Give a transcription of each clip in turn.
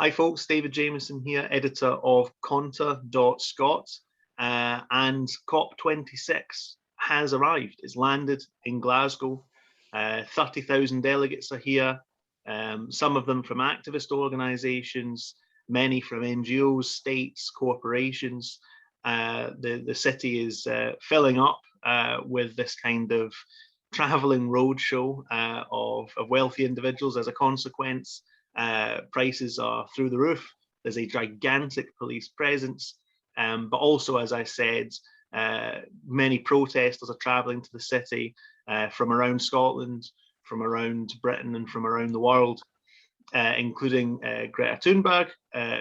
Hi folks, David Jamieson here, editor of Conter.Scot, and COP26 has arrived. It's landed in Glasgow. 30,000 delegates are here, some of them from activist organisations, many from NGOs, states, corporations. The city is filling up with this kind of travelling roadshow of wealthy individuals. As a consequence, prices are through the roof. There's a gigantic police presence, but also, as I said, many protesters are travelling to the city from around Scotland, from around Britain, and from around the world, including Greta Thunberg,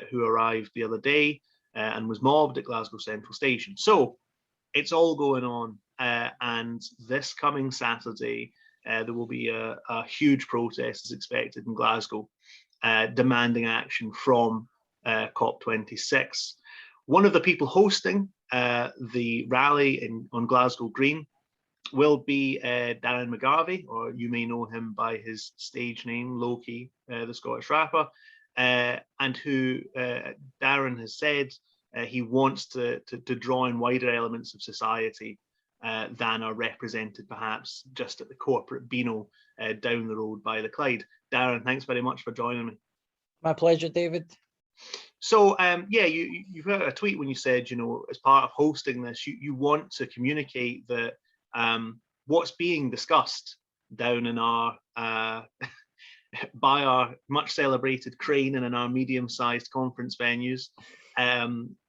who arrived the other day and was mobbed at Glasgow Central Station. So it's all going on, and this coming Saturday, there will be a huge protest is expected in Glasgow, demanding action from COP26. One of the people hosting the rally on Glasgow Green will be Darren McGarvey, or you may know him by his stage name, Loki, the Scottish rapper, and who Darren has said he wants to draw in wider elements of society than are represented perhaps just at the corporate Beano down the road by the Clyde. Darren, thanks very much for joining me. My pleasure, David. So yeah, you've got a tweet when you said, you know, as part of hosting this, you want to communicate that what's being discussed down in our by our much celebrated Crane and in our medium-sized conference venues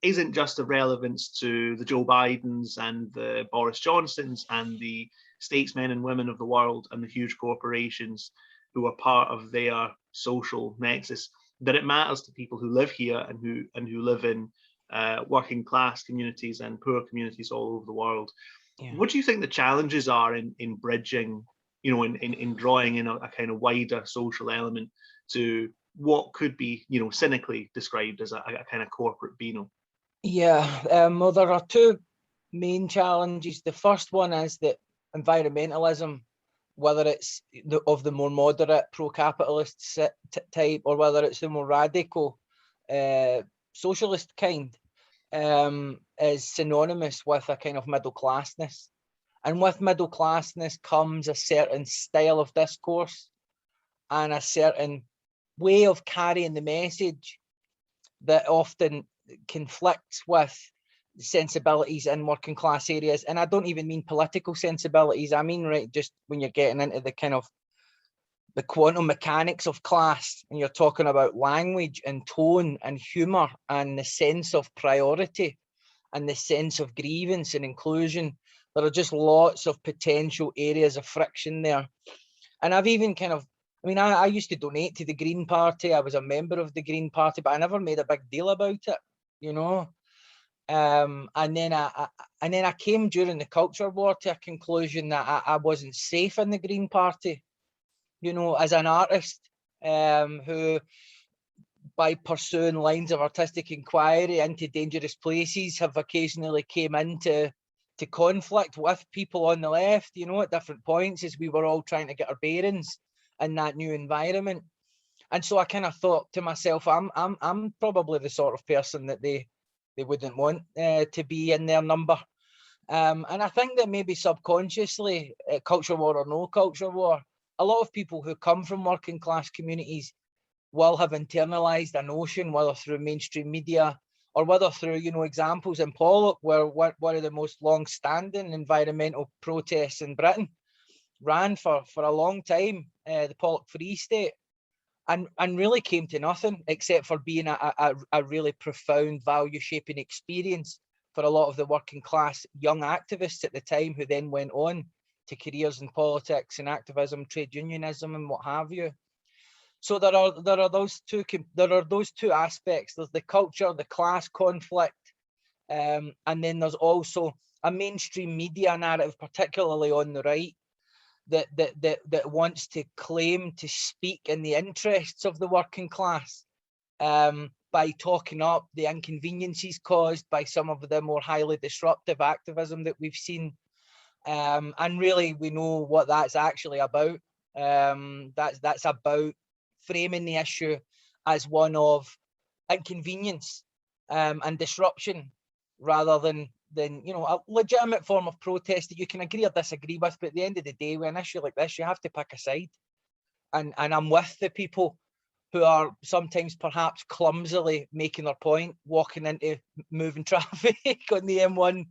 isn't just of relevance to the Joe Bidens and the Boris Johnsons and the statesmen and women of the world and the huge corporations who are part of their social nexus, that it matters to people who live here and who live in working class communities and poor communities all over the world. Yeah. What do you think the challenges are in bridging, you know, in drawing in a kind of wider social element to what could be, you know, cynically described as a kind of corporate Beano? Yeah, well, there are two main challenges. The first one is that environmentalism, whether it's of the more moderate pro-capitalist type or whether it's the more radical socialist kind, is synonymous with a kind of middle classness. And with middle classness comes a certain style of discourse and a certain way of carrying the message that often conflicts with sensibilities in working class areas. And I don't even mean political sensibilities. I mean, right, just when you're getting into the kind of the quantum mechanics of class and you're talking about language and tone and humor and the sense of priority and the sense of grievance and inclusion. There are just lots of potential areas of friction there. And I've even kind of, I mean, I used to donate to the Green Party. I was a member of the Green Party, but I never made a big deal about it, you know. And then I came during the culture war to a conclusion that I wasn't safe in the Green Party, you know, as an artist who, by pursuing lines of artistic inquiry into dangerous places, have occasionally came into conflict with people on the left, you know, at different points as we were all trying to get our bearings in that new environment. And so I kind of thought to myself, I'm probably the sort of person that they wouldn't want to be in their number. And I think that maybe subconsciously, culture war or no culture war, a lot of people who come from working class communities will have internalized a notion, whether through mainstream media or whether through, you know, examples in Pollock, where one of the most long-standing environmental protests in Britain ran for a long time, the Pollock Free State, and really came to nothing except for being a really profound value-shaping experience for a lot of the working class young activists at the time, who then went on to careers in politics and activism, trade unionism, and what have you. So there are those two aspects. There's the culture, the class conflict, and then there's also a mainstream media narrative, particularly on the right, that wants to claim to speak in the interests of the working class by talking up the inconveniences caused by some of the more highly disruptive activism that we've seen. And really, we know what that's actually about. That's about framing the issue as one of inconvenience and disruption, rather than a legitimate form of protest that you can agree or disagree with. But at the end of the day, with an issue like this, you have to pick a side. And I'm with the people who are sometimes perhaps clumsily making their point, walking into moving traffic on the M1,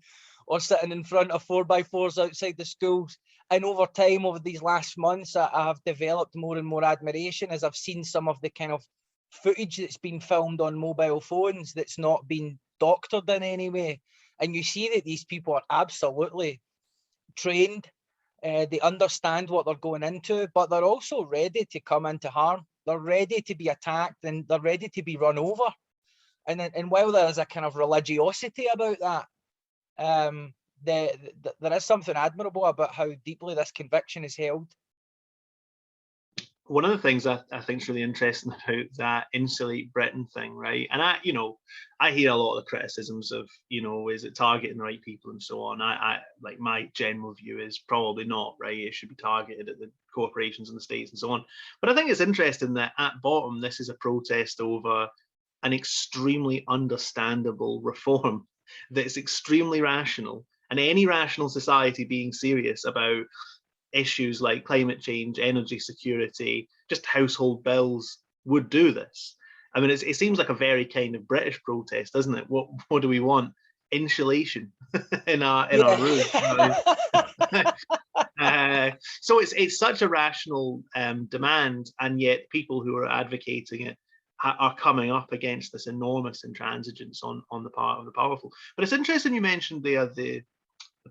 or sitting in front of 4x4s outside the schools. And over time, over these last months, I have developed more and more admiration as I've seen some of the kind of footage that's been filmed on mobile phones that's not been doctored in any way. And you see that these people are absolutely trained. They understand what they're going into, but they're also ready to come into harm. They're ready to be attacked, and they're ready to be run over. And while there is a kind of religiosity about that, there is something admirable about how deeply this conviction is held. One of the things I think is really interesting about that insulate Britain thing, right? And I hear a lot of the criticisms of, is it targeting the right people and so on. I like, my general view is probably not, right? It should be targeted at the corporations and the states and so on. But I think it's interesting that at bottom, this is a protest over an extremely understandable reform that's extremely rational, and any rational society being serious about issues like climate change, energy security, just household bills would do this. I mean, it seems like a very kind of British protest, doesn't it? What do we want? Insulation in our room. So it's such a rational demand, and yet people who are advocating it are coming up against this enormous intransigence on the part of the powerful. But it's interesting you mentioned the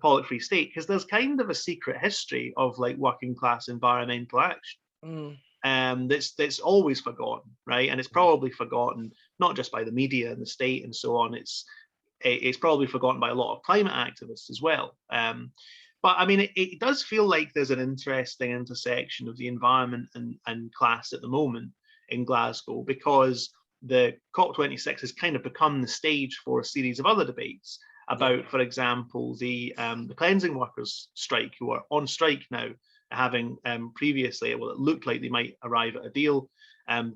Pollock Free State, because there's kind of a secret history of like working class environmental action that's always forgotten, right? And it's probably forgotten not just by the media and the state and so on. It's probably forgotten by a lot of climate activists as well. But I mean, it does feel like there's an interesting intersection of the environment and class at the moment in Glasgow, because the COP26 has kind of become the stage for a series of other debates about, for example, the cleansing workers strike, who are on strike now, having previously, well, it looked like they might arrive at a deal,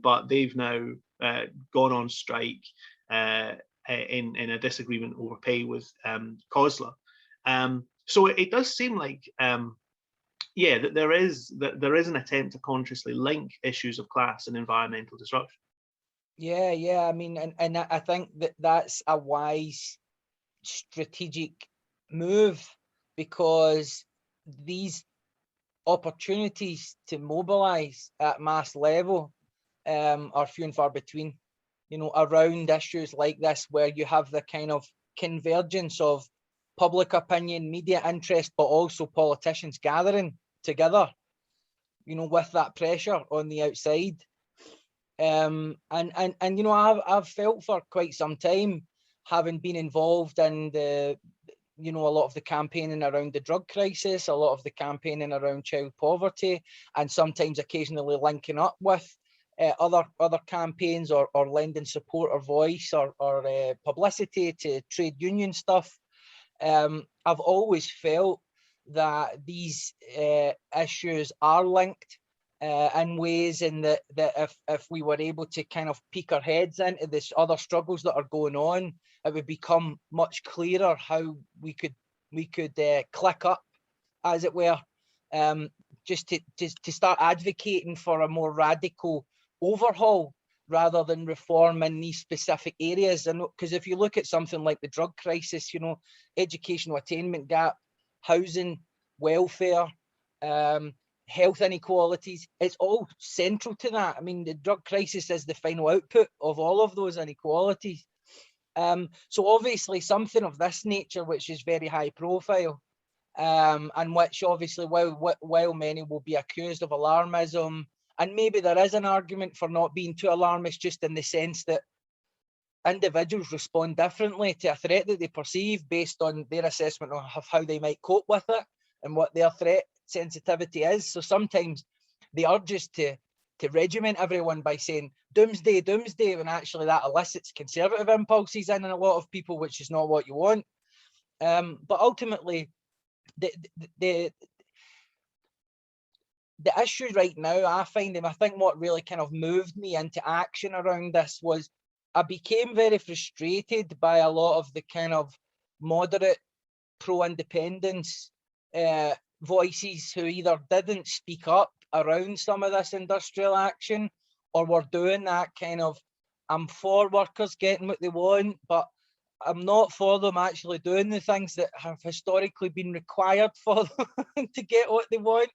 but they've now gone on strike in a disagreement over pay with COSLA. So it does seem like, that there is an attempt to consciously link issues of class and environmental disruption. Yeah. I mean, and I think that's a wise strategic move, because these opportunities to mobilize at mass level are few and far between, around issues like this, where you have the kind of convergence of public opinion, media interest, but also politicians gathering together, with that pressure on the outside. And I've felt for quite some time, having been involved in a lot of the campaigning around the drug crisis, a lot of the campaigning around child poverty, and sometimes occasionally linking up with other campaigns or lending support or voice or publicity to trade union stuff. I've always felt that these issues are linked in ways, in that if we were able to kind of peek our heads into this other struggles that are going on, it would become much clearer how we could click up, as it were, just to start advocating for a more radical overhaul rather than reform in these specific areas. And because if you look at something like the drug crisis, educational attainment gap, housing, welfare, health inequalities, it's all central to that. I mean, the drug crisis is the final output of all of those inequalities. So obviously something of this nature, which is very high profile, and which obviously, while many will be accused of alarmism, and maybe there is an argument for not being too alarmist, just in the sense that individuals respond differently to a threat that they perceive based on their assessment of how they might cope with it and what their threat sensitivity is. So sometimes the urge is to regiment everyone by saying doomsday, when actually that elicits conservative impulses in a lot of people, which is not what you want. But ultimately, the issue right now, I think what really kind of moved me into action around this was I became very frustrated by a lot of the kind of moderate pro-independence voices who either didn't speak up around some of this industrial action, or were doing that kind of, I'm for workers getting what they want, but I'm not for them actually doing the things that have historically been required for them to get what they want.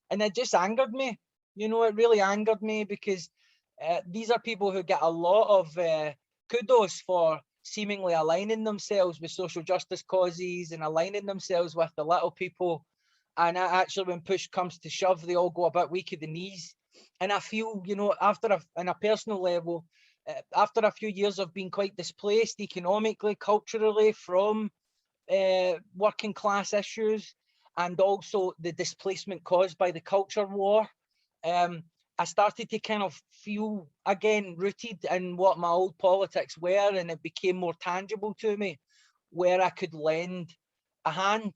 And it just angered me. You know, it really angered me, because these are people who get a lot of kudos for seemingly aligning themselves with social justice causes and aligning themselves with the little people. And actually, when push comes to shove, they all go a bit weak at the knees. And I feel, you know, on a personal level, after a few years of being quite displaced economically, culturally, from working class issues, and also the displacement caused by the culture war, I started to kind of feel again rooted in what my old politics were, and it became more tangible to me, where I could lend a hand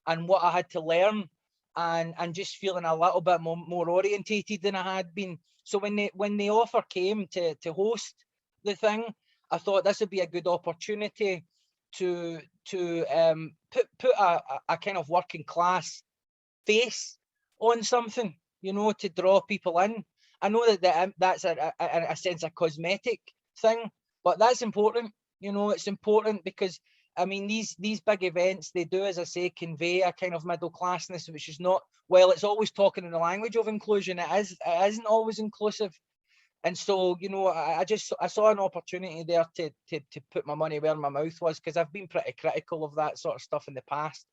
and what I had to learn, and just feeling a little bit more orientated than I had been. So when the offer came to host the thing, I thought this would be a good opportunity to put a kind of working class face on something, you know, to draw people in. I know that's a sense of cosmetic thing, but that's important. You know, it's important because, I mean, these big events, they do, as I say, convey a kind of middle classness, which is not, well, it's always talking in the language of inclusion. It isn't always inclusive. And so, you know, I saw an opportunity there to put my money where my mouth was, because I've been pretty critical of that sort of stuff in the past.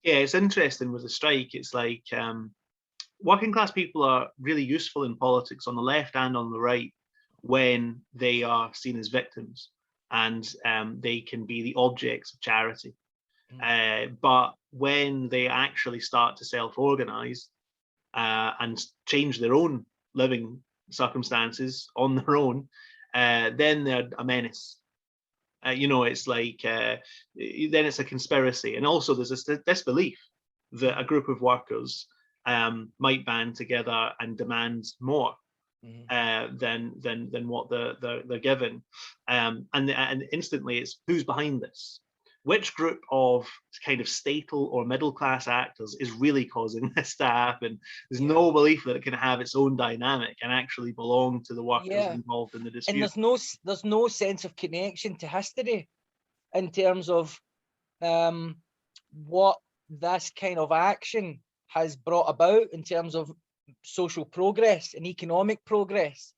Yeah, it's interesting with the strike. It's like working class people are really useful in politics on the left and on the right when they are seen as victims, and they can be the objects of charity. But when they actually start to self-organize and change their own living circumstances on their own, then they're a menace. You know, it's like, then it's a conspiracy. And also there's this belief that a group of workers might band together and demand more than what they're given. And instantly it's, who's behind this? Which group of kind of statal or middle class actors is really causing this to happen? There's no belief that it can have its own dynamic and actually belong to the workers involved in the dispute. And there's no sense of connection to history in terms of what this kind of action has brought about in terms of social progress and economic progress.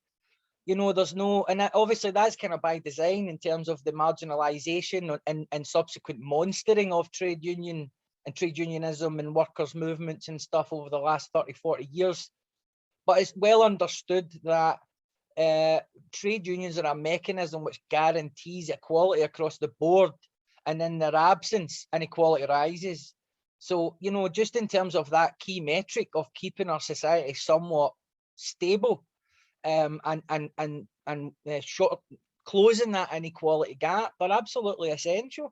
You know, there's no, and obviously that's kind of by design in terms of the marginalization and subsequent monstering of trade union and trade unionism and workers' movements and stuff over the last 30, 40 years. But it's well understood that trade unions are a mechanism which guarantees equality across the board, and in their absence, inequality rises. So, you know, just in terms of that key metric of keeping our society somewhat stable, and closing that inequality gap are absolutely essential.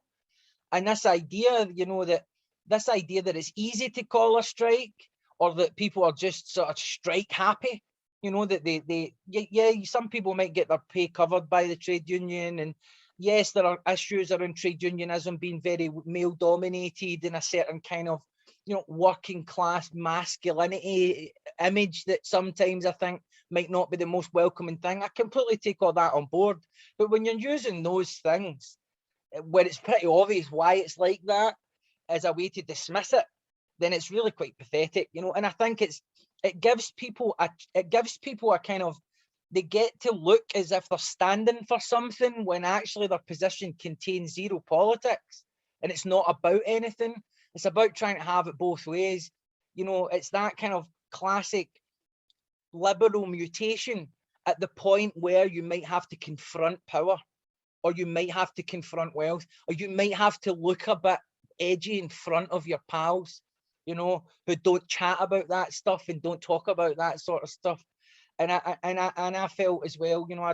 And this idea, you know, that it's easy to call a strike, or that people are just sort of strike happy, you know, that some people might get their pay covered by the trade union, and yes, there are issues around trade unionism being very male dominated in a certain kind of, you know, working class masculinity image that sometimes I think might not be the most welcoming thing. I completely take all that on board. But when you're using those things where it's pretty obvious why it's like that as a way to dismiss it, then it's really quite pathetic, you know. And I think it gives people a kind of, they get to look as if they're standing for something when actually their position contains zero politics, and it's not about anything. It's about trying to have it both ways. You know, it's that kind of classic liberal mutation at the point where you might have to confront power, or you might have to confront wealth, or you might have to look a bit edgy in front of your pals, you know, who don't chat about that stuff and don't talk about that sort of stuff. And I felt as well, you know,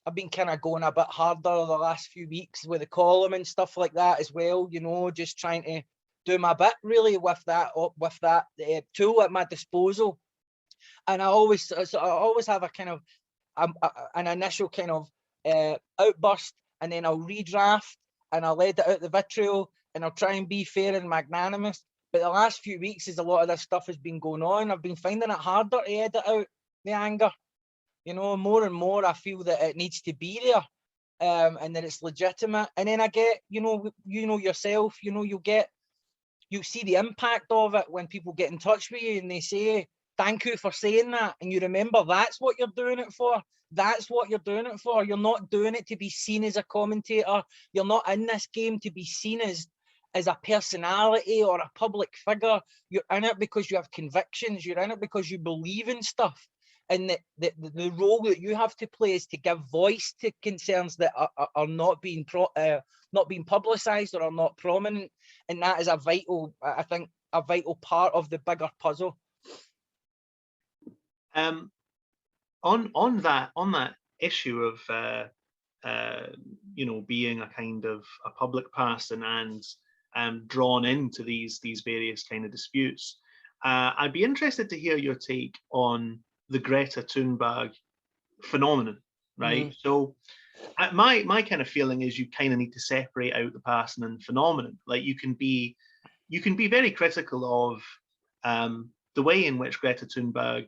I've been kind of going a bit harder the last few weeks with the column and stuff like that as well, you know, just trying to do my bit really with that tool at my disposal. And I always have a kind of an initial kind of outburst, and then I'll redraft and I'll edit out the vitriol and I'll try and be fair and magnanimous. But the last few weeks, as a lot of this stuff has been going on, I've been finding it harder to edit out the anger. You know, more and more I feel that it needs to be there, and that it's legitimate. And then I get, you know yourself, you know, you see the impact of it when people get in touch with you and they say, thank you for saying that. And you remember that's what you're doing it for. That's what you're doing it for. You're not doing it to be seen as a commentator. You're not in this game to be seen as a personality or a public figure. You're in it because you have convictions. You're in it because you believe in stuff. And the role that you have to play is to give voice to concerns that are not being publicised or are not prominent. And that is a vital part of the bigger puzzle. On that issue of you know, being a kind of a public person and drawn into these various kind of disputes, I'd be interested to hear your take on the Greta Thunberg phenomenon, right? So my kind of feeling is you kind of need to separate out the person and the phenomenon. Like you can be very critical of the way in which Greta Thunberg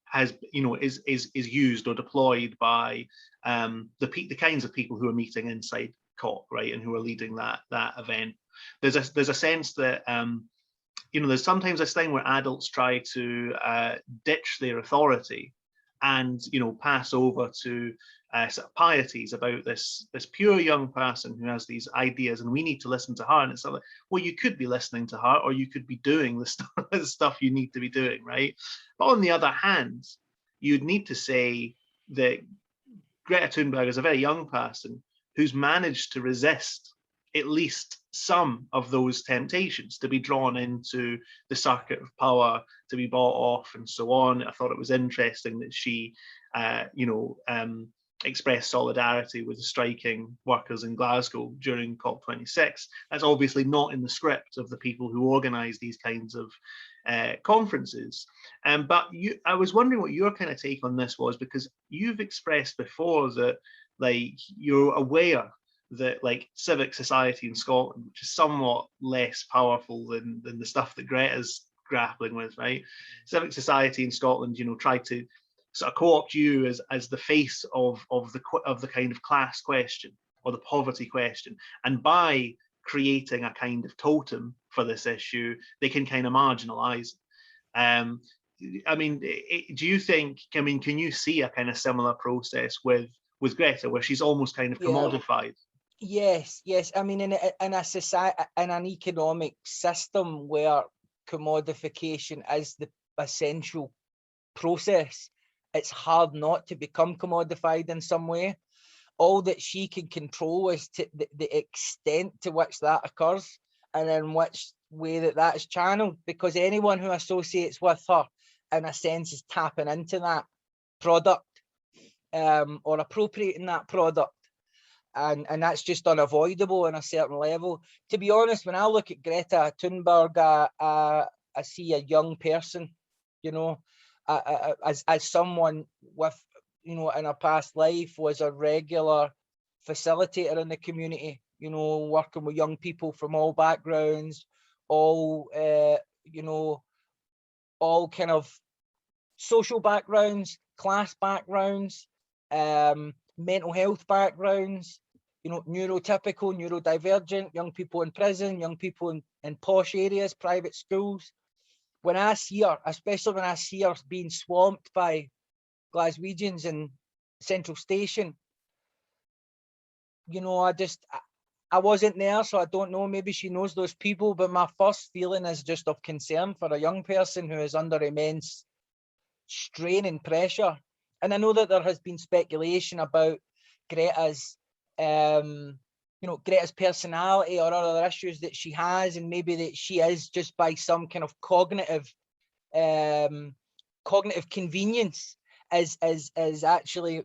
has, you know, is used or deployed by the kinds of people who are meeting inside COP, right, and who are leading that event. There's a sense that you know, there's sometimes this thing where adults try to ditch their authority and, you know, pass over to sort of pieties about this pure young person who has these ideas, and we need to listen to her. And it's sort of like, well, you could be listening to her, or you could be doing the stuff you need to be doing, right? But on the other hand, you'd need to say that Greta Thunberg is a very young person who's managed to resist at least some of those temptations to be drawn into the circuit of power, to be bought off and so on. I thought it was interesting that she, you know, expressed solidarity with the striking workers in Glasgow during COP26. That's obviously not in the script of the people who organise these kinds of conferences. But I was wondering what your kind of take on this was, because you've expressed before that, like, you're aware that, like, civic society in Scotland, which is somewhat less powerful than the stuff that Greta's grappling with, right? Civic society in Scotland, you know, try to sort of co-opt you as the face of the kind of class question or the poverty question, and by creating a kind of totem for this issue, they can kind of marginalise it. I mean, do you think? I mean, can you see a kind of similar process with Greta, where she's almost kind of commodified? Yes. I mean, in a society, in an economic system where commodification is the essential process, it's hard not to become commodified in some way. All that she can control is to the extent to which that occurs, and in which way that is channeled, because anyone who associates with her, in a sense, is tapping into that product, or appropriating that product. And that's just unavoidable on a certain level. To be honest, when I look at Greta Thunberg, I see a young person, you know, as someone with, you know, in a past life was a regular facilitator in the community, you know, working with young people from all backgrounds, all, you know, all kind of social backgrounds, class backgrounds, mental health backgrounds, you know, neurotypical, neurodivergent, young people in prison, young people in posh areas, private schools. When I see her, especially when I see her being swamped by Glaswegians in Central Station, you know, I wasn't there, so I don't know, maybe she knows those people, but my first feeling is just of concern for a young person who is under immense strain and pressure. And I know that there has been speculation about Greta's, you know, Greta's personality or other issues that she has, and maybe that she is just by some kind of cognitive convenience is actually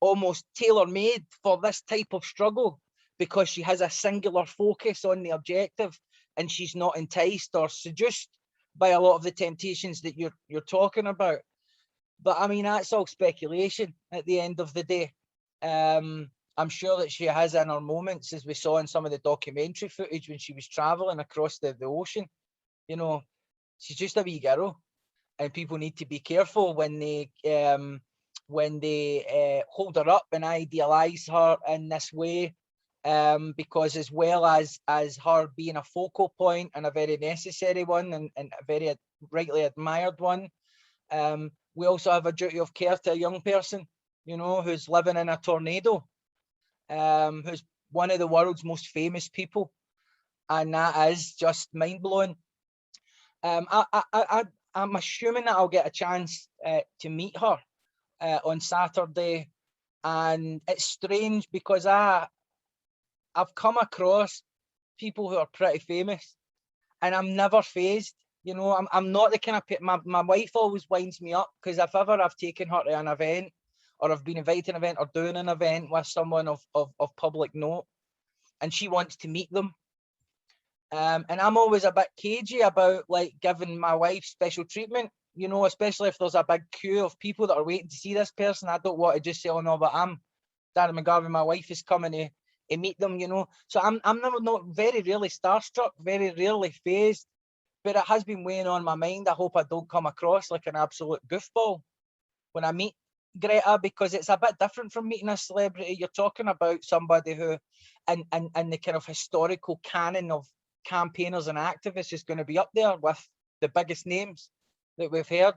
almost tailor-made for this type of struggle, because she has a singular focus on the objective, and she's not enticed or seduced by a lot of the temptations that you're talking about. But I mean, that's all speculation at the end of the day. I'm sure that she has in her moments, as we saw in some of the documentary footage when she was traveling across the ocean. You know, she's just a wee girl, and people need to be careful when they hold her up and idealize her in this way, because as well as her being a focal point and a very necessary one and a very rightly admired one, we also have a duty of care to a young person, you know, who's living in a tornado, who's one of the world's most famous people, and that is just mind-blowing. I'm assuming that I'll get a chance to meet her on Saturday, and it's strange because I've come across people who are pretty famous, and I'm never phased. You know, I'm not the kind of my wife always winds me up, because if ever I've taken her to an event, or I've been invited to an event or doing an event with someone of public note, and she wants to meet them, and I'm always a bit cagey about like giving my wife special treatment, you know, especially if there's a big queue of people that are waiting to see this person. I don't want to just say, oh no, but I'm Darren McGarvey, my wife is coming to meet them, you know. So I'm not very rarely starstruck, very rarely phased, but it has been weighing on my mind. I hope I don't come across like an absolute goofball when I meet Greta, because it's a bit different from meeting a celebrity. You're talking about somebody who, and the kind of historical canon of campaigners and activists, is going to be up there with the biggest names that we've heard.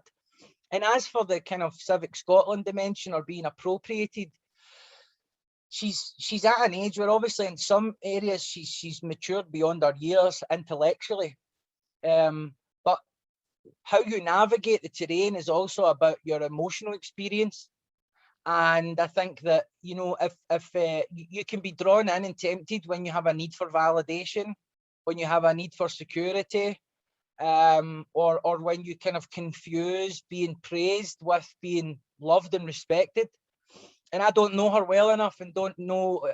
And as for the kind of Civic Scotland dimension or being appropriated, she's at an age where obviously in some areas she's matured beyond her years intellectually. But how you navigate the terrain is also about your emotional experience. And I think that, you know, if you can be drawn in and tempted when you have a need for validation, when you have a need for security, or when you kind of confuse being praised with being loved and respected. And I don't know her well enough and don't know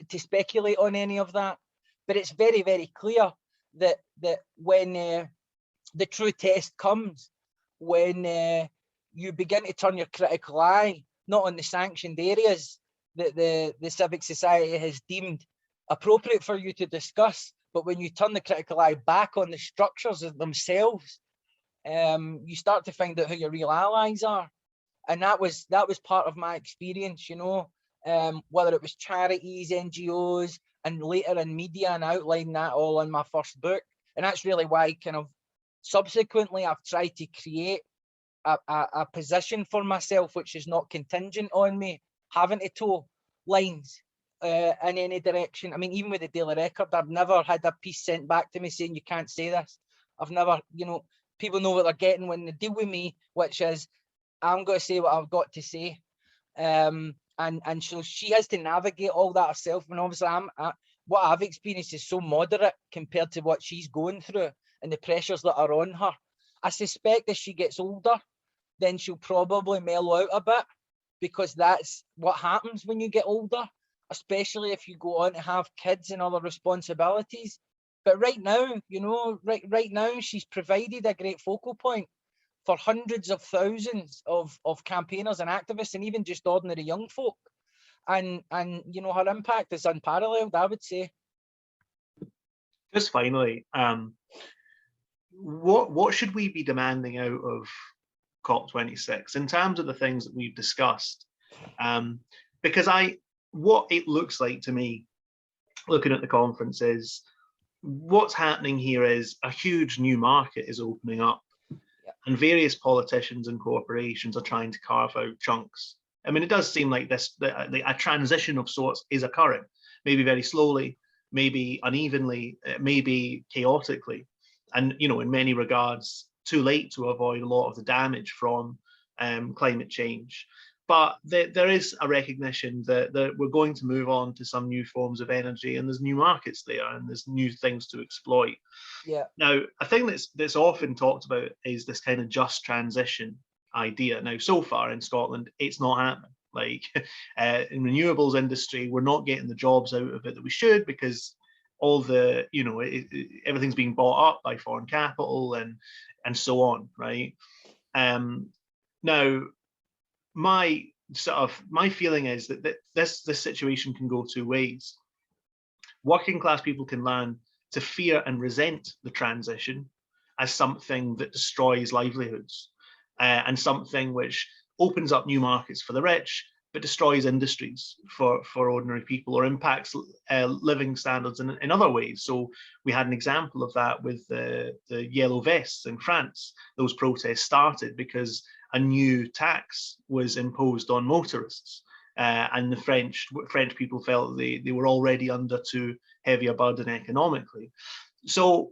to speculate on any of that. But it's very, very clear that when the true test comes, when you begin to turn your critical eye not on the sanctioned areas that the civic society has deemed appropriate for you to discuss, but when you turn the critical eye back on the structures themselves, you start to find out who your real allies are. And that was part of my experience, you know, whether it was charities, NGOs, and later in media, and outlining that all in my first book. And that's really why kind of subsequently I've tried to create a position for myself which is not contingent on me having to toe lines in any direction. I mean, even with the Daily Record, I've never had a piece sent back to me saying you can't say this. I've never, you know, people know what they're getting when they deal with me, which is I'm going to say what I've got to say. And so she has to navigate all that herself. And obviously what I've experienced is so moderate compared to what she's going through and the pressures that are on her. I suspect as she gets older, then she'll probably mellow out a bit, because that's what happens when you get older, especially if you go on to have kids and other responsibilities. But right now, you know, right now she's provided a great focal point for hundreds of thousands of campaigners and activists, and even just ordinary young folk. And you know, her impact is unparalleled, I would say. Just finally, what should we be demanding out of COP26 in terms of the things that we've discussed? Because what it looks like to me, looking at the conference, is what's happening here is a huge new market is opening up, and various politicians and corporations are trying to carve out chunks. I mean, it does seem like a transition of sorts is occurring, maybe very slowly, maybe unevenly, maybe chaotically, and, you know, in many regards, too late to avoid a lot of the damage from climate change. But there is a recognition that we're going to move on to some new forms of energy, and there's new markets there, and there's new things to exploit. Yeah. Now, a thing that's often talked about is this kind of just transition idea. Now, so far in Scotland, it's not happening. Like in renewables industry, we're not getting the jobs out of it that we should, because all the, you know, everything's being bought up by foreign capital and so on, right? Now, my feeling is that this situation can go two ways. Working class people can learn to fear and resent the transition as something that destroys livelihoods, and something which opens up new markets for the rich, but destroys industries for ordinary people, or impacts living standards in other ways. So we had an example of that with the yellow vests in France. Those protests started because a new tax was imposed on motorists, and the French people felt they were already under too heavy a burden economically. So,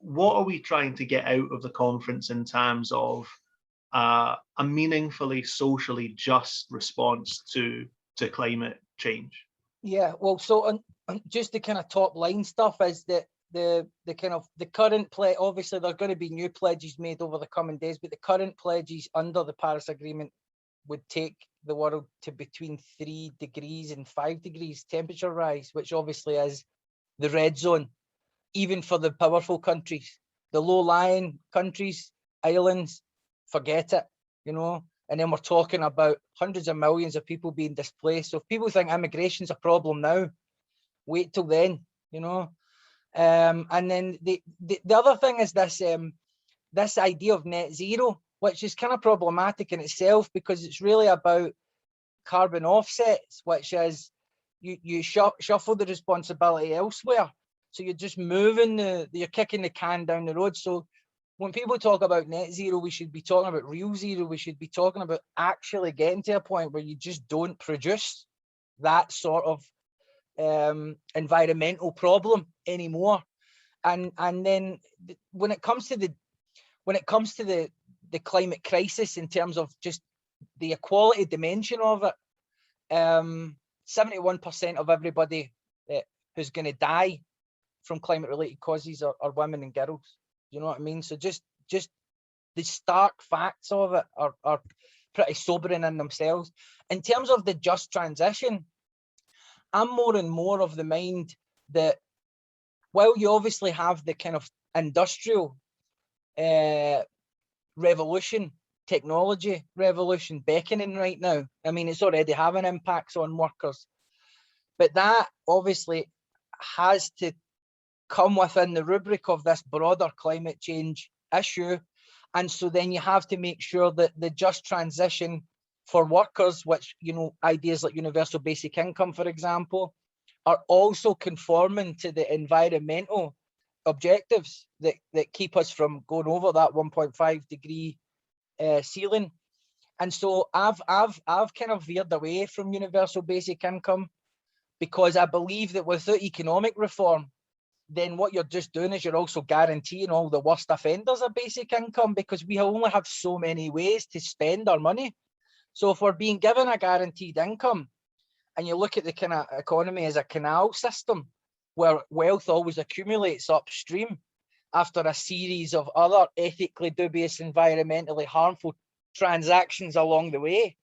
what are we trying to get out of the conference in terms of a meaningfully socially just response to climate change? Yeah, well, so just the kind of top line stuff is that the current pledge, obviously there are going to be new pledges made over the coming days, but the current pledges under the Paris Agreement would take the world to between 3 degrees and 5 degrees temperature rise, which obviously is the red zone, even for the powerful countries. The low-lying countries, islands, forget it, and then we're talking about hundreds of millions of people being displaced. So if people think immigration's a problem now, wait till then, and then the other thing is this idea of net zero, which is kind of problematic in itself, because it's really about carbon offsets, which is you shuffle the responsibility elsewhere. So you're just you're kicking the can down the road. So when people talk about net zero, we should be talking about real zero. We should be talking about actually getting to a point where you just don't produce that sort of environmental problem anymore. And then when it comes to the climate crisis, in terms of just the equality dimension of it, 71% of everybody who's going to die from climate related causes are women and girls. You know what I mean? So just the stark facts of it are pretty sobering in themselves. In terms of the just transition, I'm more and more of the mind that while you obviously have the kind of industrial revolution, technology revolution beckoning right now, I mean, it's already having impacts on workers, but that obviously has to come within the rubric of this broader climate change issue. And so then you have to make sure that the just transition for workers, which, ideas like universal basic income, for example, are also conforming to the environmental objectives that keep us from going over that 1.5 degree ceiling. And so I've kind of veered away from universal basic income, because I believe that without economic reform, then what you're just doing is you're also guaranteeing all the worst offenders a basic income, because we only have so many ways to spend our money. So if we're being given a guaranteed income, and you look at the kind of economy as a canal system where wealth always accumulates upstream after a series of other ethically dubious, environmentally harmful transactions along the way,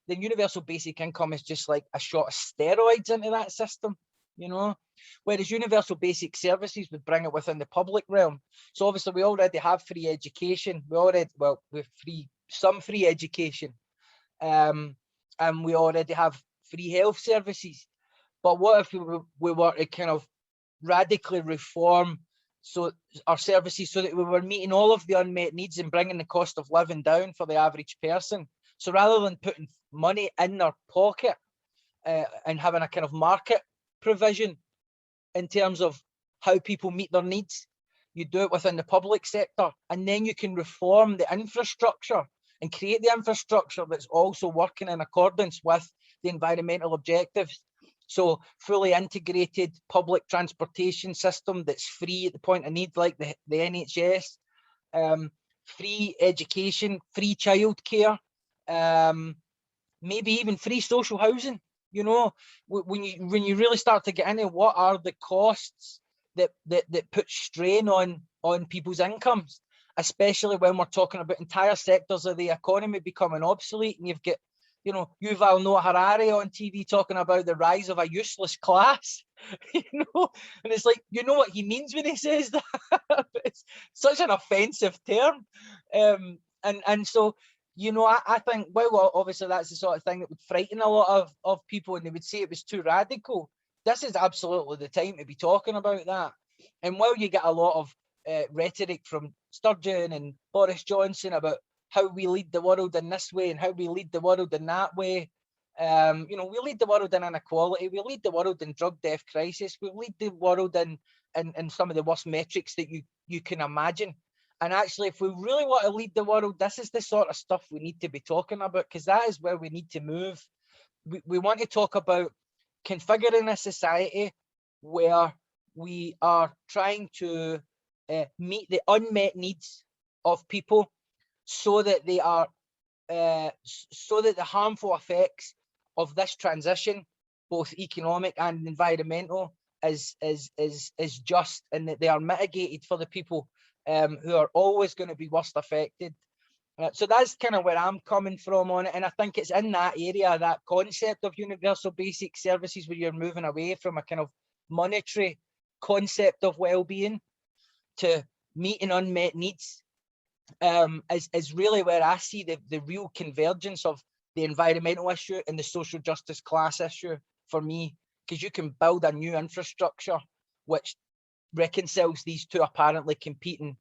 then universal basic income is just like a shot of steroids into that system, whereas universal basic services would bring it within the public realm. So obviously we already have free education. We've some free education, and we already have free health services. But what if we were to kind of radically reform our services so that we were meeting all of the unmet needs and bringing the cost of living down for the average person? So rather than putting money in their pocket and having a kind of market provision in terms of how people meet their needs, you do it within the public sector, and then you can reform the infrastructure and create the infrastructure that's also working in accordance with the environmental objectives. So fully integrated public transportation system that's free at the point of need, like the NHS, free education, free childcare, maybe even free social housing. When you really start to get into what are the costs that put strain on people's incomes, especially when we're talking about entire sectors of the economy becoming obsolete, and you've got Yuval Noah Harari on TV talking about the rise of a useless class, and it's like, what he means when he says that. It's such an offensive term, and so you know, I think, well, obviously that's the sort of thing that would frighten a lot of people, and they would say it was too radical. This is absolutely the time to be talking about that. And while you get a lot of rhetoric from Sturgeon and Boris Johnson about how we lead the world in this way and how we lead the world in that way, you know, we lead the world in inequality, we lead the world in drug death crisis, we lead the world in some of the worst metrics that you can imagine. And actually, if we really want to lead the world, this is the sort of stuff we need to be talking about, because that is where we need to move. We want to talk about configuring a society where we are trying to meet the unmet needs of people, so that they are so that the harmful effects of this transition, both economic and environmental, is just, and that they are mitigated for the people who are always going to be worst affected. So that's kind of where I'm coming from on it. And I think it's in that area, that concept of universal basic services, where you're moving away from a kind of monetary concept of well-being to meeting unmet needs, is really where I see the real convergence of the environmental issue and the social justice class issue for me, because you can build a new infrastructure which reconciles these two apparently competing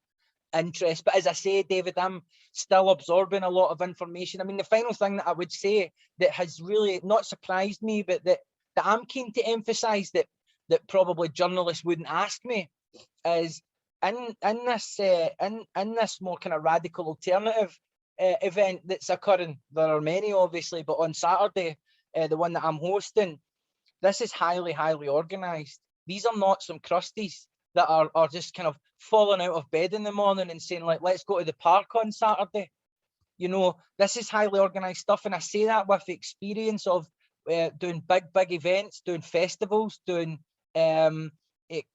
interests. But as I say, David, I'm still absorbing a lot of information. I mean, the final thing that I would say that has really not surprised me, but that I'm keen to emphasize that probably journalists wouldn't ask me, is in this more kind of radical alternative event that's occurring. There are many, obviously, but on Saturday, the one that I'm hosting, this is highly organized. These are not some crusties that are just kind of falling out of bed in the morning and saying, like, let's go to the park on Saturday. You know, this is highly organized stuff. And I say that with the experience of doing big events, doing festivals, doing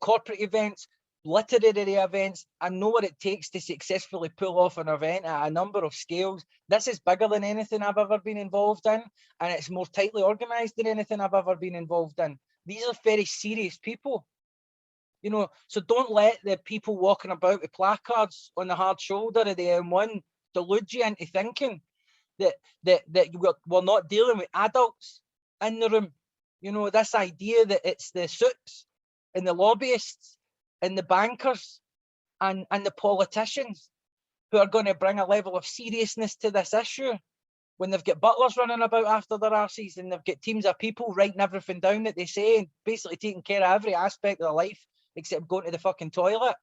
corporate events, literary events. I know what it takes to successfully pull off an event at a number of scales. This is bigger than anything I've ever been involved in, and it's more tightly organized than anything I've ever been involved in. These are very serious people, you know, so don't let the people walking about with placards on the hard shoulder of the M1 delude you into thinking that we're not dealing with adults in the room. You know, this idea that it's the suits and the lobbyists and the bankers and the politicians who are going to bring a level of seriousness to this issue, when they've got butlers running about after their arses, and they've got teams of people writing everything down that they say, and basically taking care of every aspect of their life except going to the fucking toilet.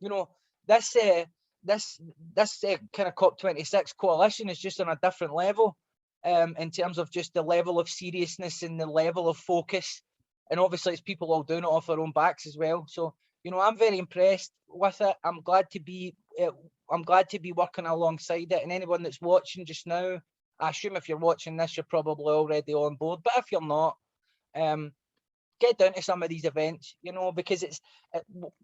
You know, this kind of COP26 coalition is just on a different level in terms of just the level of seriousness and the level of focus. And obviously it's people all doing it off their own backs as well. So, you know, I'm very impressed with it. I'm glad to be working alongside it. And anyone that's watching just now, I assume if you're watching this, you're probably already on board. But if you're not, get down to some of these events, you know, because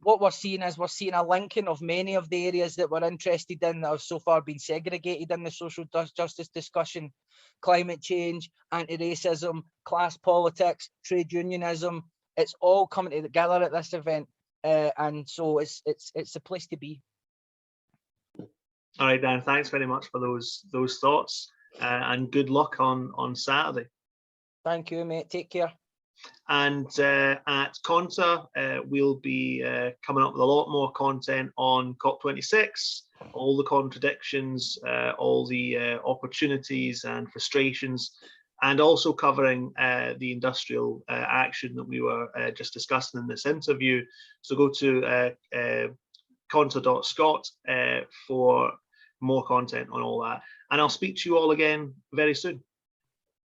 what we're seeing a linking of many of the areas that we're interested in that have so far been segregated in the social justice discussion: climate change, anti-racism, class politics, trade unionism. It's all coming together at this event, and so it's a place to be. All right, Dan, thanks very much for those thoughts, and good luck on Saturday. Thank you, mate. Take care. And at Conter, we'll be coming up with a lot more content on COP26, all the contradictions, all the opportunities and frustrations, and also covering the industrial action that we were just discussing in this interview. So go to Conter.scot for more content on all that. And I'll speak to you all again very soon.